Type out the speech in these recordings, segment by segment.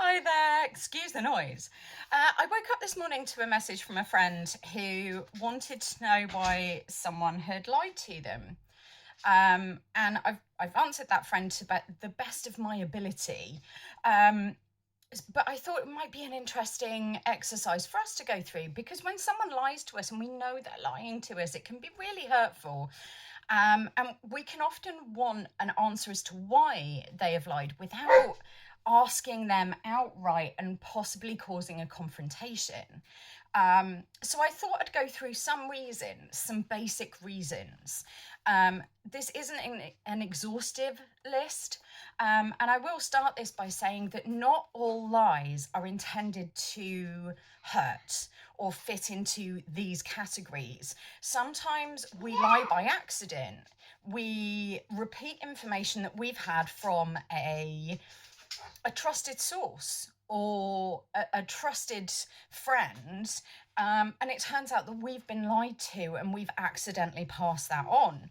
Hi there, excuse the noise. I woke up this morning to a message from a friend who wanted to know why someone had lied to them. And I've answered that friend to the best of my ability. Um, but I thought it might be an interesting exercise for us to go through, because when someone lies to us and we know they're lying to us, it can be really hurtful. And we can often want an answer as to why they have lied without asking them outright and possibly causing a confrontation. So I thought I'd go through some reasons, some basic reasons. This isn't an exhaustive list, and I will start this by saying that not all lies are intended to hurt or fit into these categories. Sometimes we lie by accident. We repeat information that we've had from a trusted source or a trusted friend, and it turns out that we've been lied to and we've accidentally passed that on.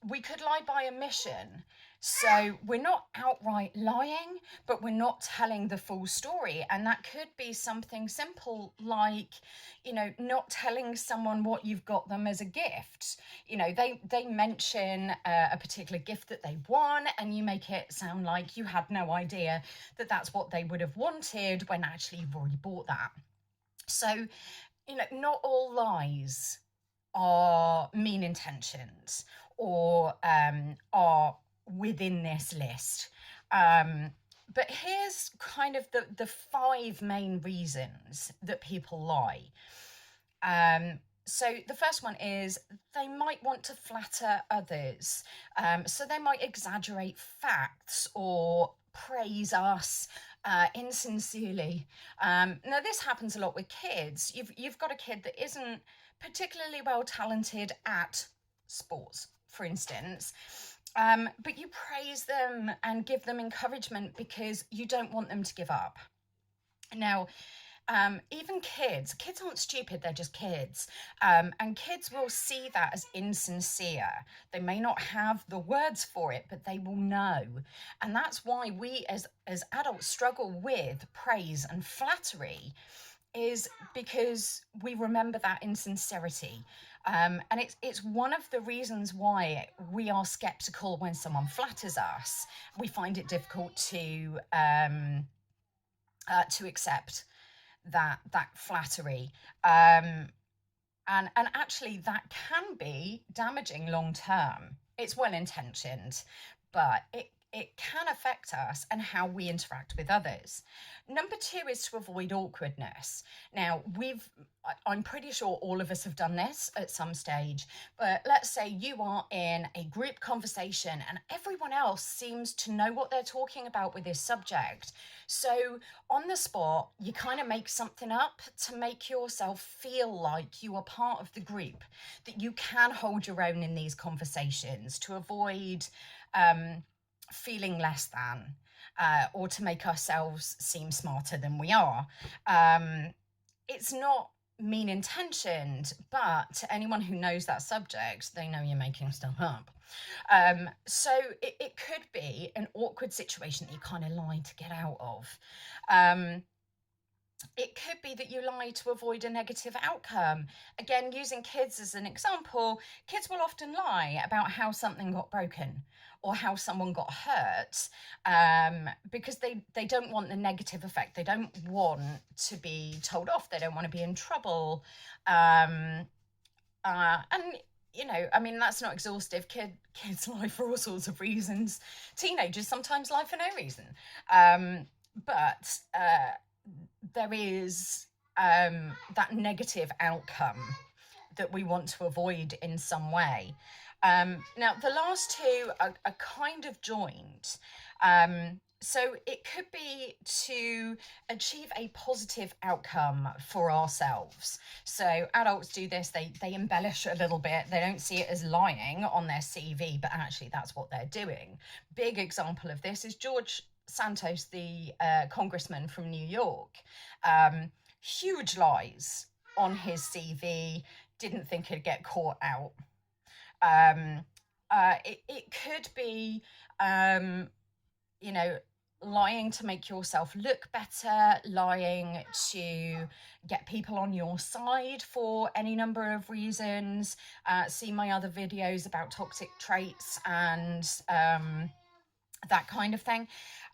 We could lie by omission. So we're not outright lying, but we're not telling the full story. And that could be something simple like, not telling someone what you've got them as a gift. They mention a particular gift that they won, and you make it sound like you had no idea that that's what they would have wanted when actually you've already bought that. So, not all lies are mean intentions or are within this list. But here's kind of the five main reasons that people lie. So the first one is they might want to flatter others. So they might exaggerate facts or praise us insincerely. Now this happens a lot with kids. You've got a kid that isn't particularly well talented at sports, for instance. But you praise them and give them encouragement because you don't want them to give up. Now, even kids aren't stupid, they're just kids. And kids will see that as insincere. They may not have the words for it, but they will know. And that's why we as adults struggle with praise and flattery, is because we remember that insincerity. And it's one of the reasons why we are skeptical when someone flatters us. We find it difficult to accept that flattery. And actually that can be damaging long term. It's well intentioned, but it can affect us and how we interact with others. Number two is to avoid awkwardness. Now, I'm pretty sure all of us have done this at some stage, but let's say you are in a group conversation and everyone else seems to know what they're talking about with this subject. So on the spot, you kind of make something up to make yourself feel like you are part of the group, that you can hold your own in these conversations to avoid feeling less than, or to make ourselves seem smarter than we are. It's not mean intentioned, but to anyone who knows that subject, they know you're making stuff up. So it could be an awkward situation that you kind of lie to get out of. It could be that you lie to avoid a negative outcome. Again, using kids as an example, kids will often lie about how something got broken or how someone got hurt, because they don't want the negative effect. They don't want to be told off. They don't want to be in trouble. And I mean, that's not exhaustive. Kids lie for all sorts of reasons. Teenagers sometimes lie for no reason. But there is that negative outcome that we want to avoid in some way. Now, the last two are kind of joined. So it could be to achieve a positive outcome for ourselves. So adults do this, they embellish a little bit. They don't see it as lying on their CV, but actually that's what they're doing. Big example of this is George Santos, the congressman from New York. Huge lies on his CV, didn't think he'd get caught out. It could be, lying to make yourself look better, lying to get people on your side for any number of reasons. See my other videos about toxic traits and that kind of thing.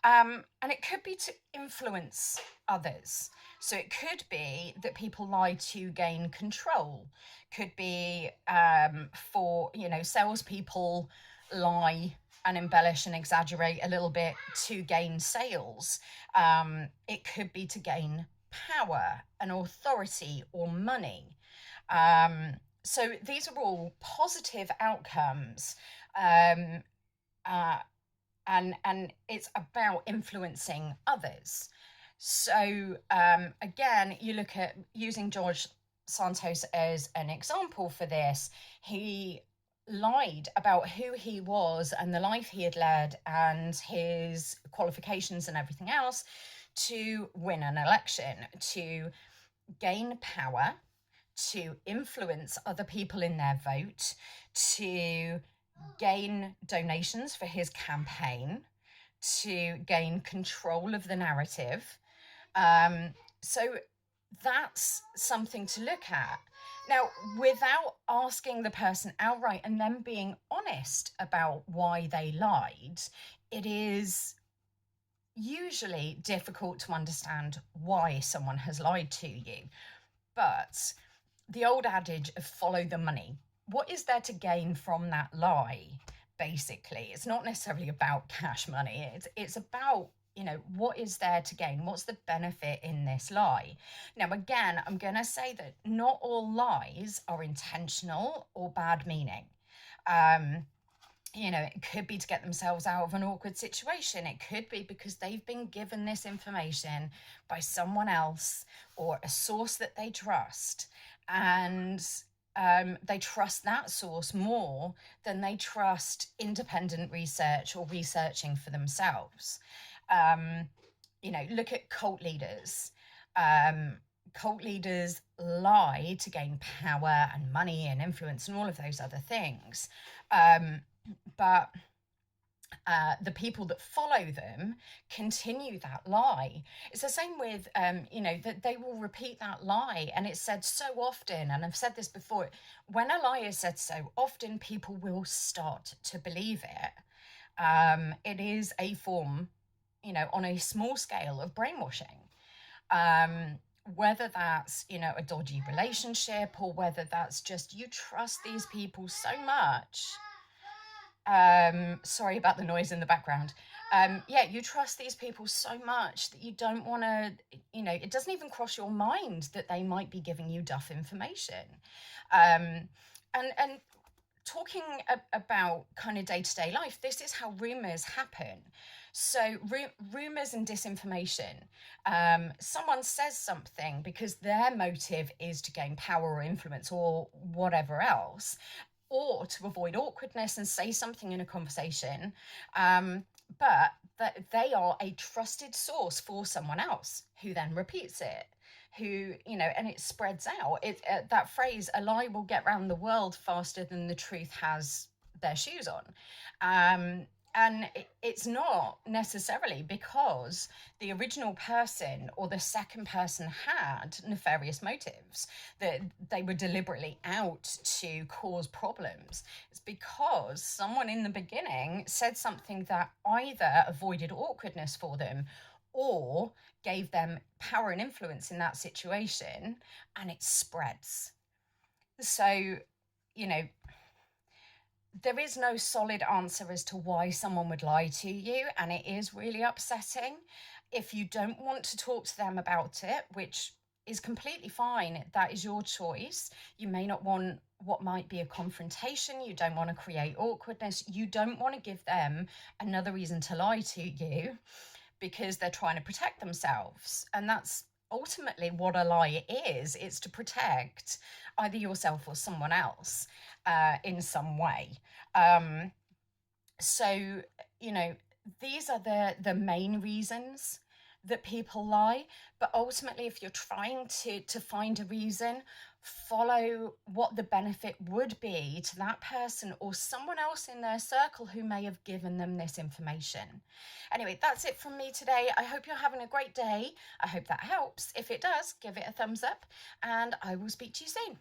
And it could be to influence others. So it could be that people lie to gain control. Could be for, salespeople lie and embellish and exaggerate a little bit to gain sales. It could be to gain power and authority or money. So these are all positive outcomes. And it's about influencing others. So again, you look at using George Santos as an example for this. He lied about who he was and the life he had led and his qualifications and everything else to win an election, to gain power, to influence other people in their vote, to gain donations for his campaign, to gain control of the narrative. So that's something to look at. Now, without asking the person outright and then being honest about why they lied, it is usually difficult to understand why someone has lied to you. But the old adage of follow the money, what is there to gain from that lie? Basically, it's not necessarily about cash money. It's about, what is there to gain? What's the benefit in this lie? Now, again, I'm going to say that not all lies are intentional or bad meaning. It could be to get themselves out of an awkward situation. It could be because they've been given this information by someone else or a source that they trust. And they trust that source more than they trust independent research or researching for themselves. Look at cult leaders. Cult leaders lie to gain power and money and influence and all of those other things. But the people that follow them continue that lie. It's the same with, that they will repeat that lie. And it's said so often, and I've said this before, when a lie is said so often, people will start to believe it. It is a form, on a small scale of brainwashing. Whether that's, a dodgy relationship or whether that's just you trust these people so much. Sorry about the noise in the background. You trust these people so much that you don't want to, it doesn't even cross your mind that they might be giving you duff information. And talking about kind of day-to-day life, this is how rumors happen. So rumors and disinformation, someone says something because their motive is to gain power or influence or whatever else, or to avoid awkwardness and say something in a conversation, but that they are a trusted source for someone else who then repeats it, and it spreads out. That phrase, a lie will get round the world faster than the truth has their shoes on. And it's not necessarily because the original person or the second person had nefarious motives, that they were deliberately out to cause problems. It's because someone in the beginning said something that either avoided awkwardness for them or gave them power and influence in that situation, and it spreads. So, there is no solid answer as to why someone would lie to you, and it is really upsetting. If you don't want to talk to them about it, which is completely fine, that is your choice. You may not want what might be a confrontation. You don't want to create awkwardness. You don't want to give them another reason to lie to you because they're trying to protect themselves. And that's ultimately what a lie is. It's to protect either yourself or someone else in some way. So, these are the main reasons that people lie. But ultimately, if you're trying to find a reason, follow what the benefit would be to that person or someone else in their circle who may have given them this information. Anyway, that's it from me today. I hope you're having a great day. I hope that helps. If it does, give it a thumbs up, and I will speak to you soon.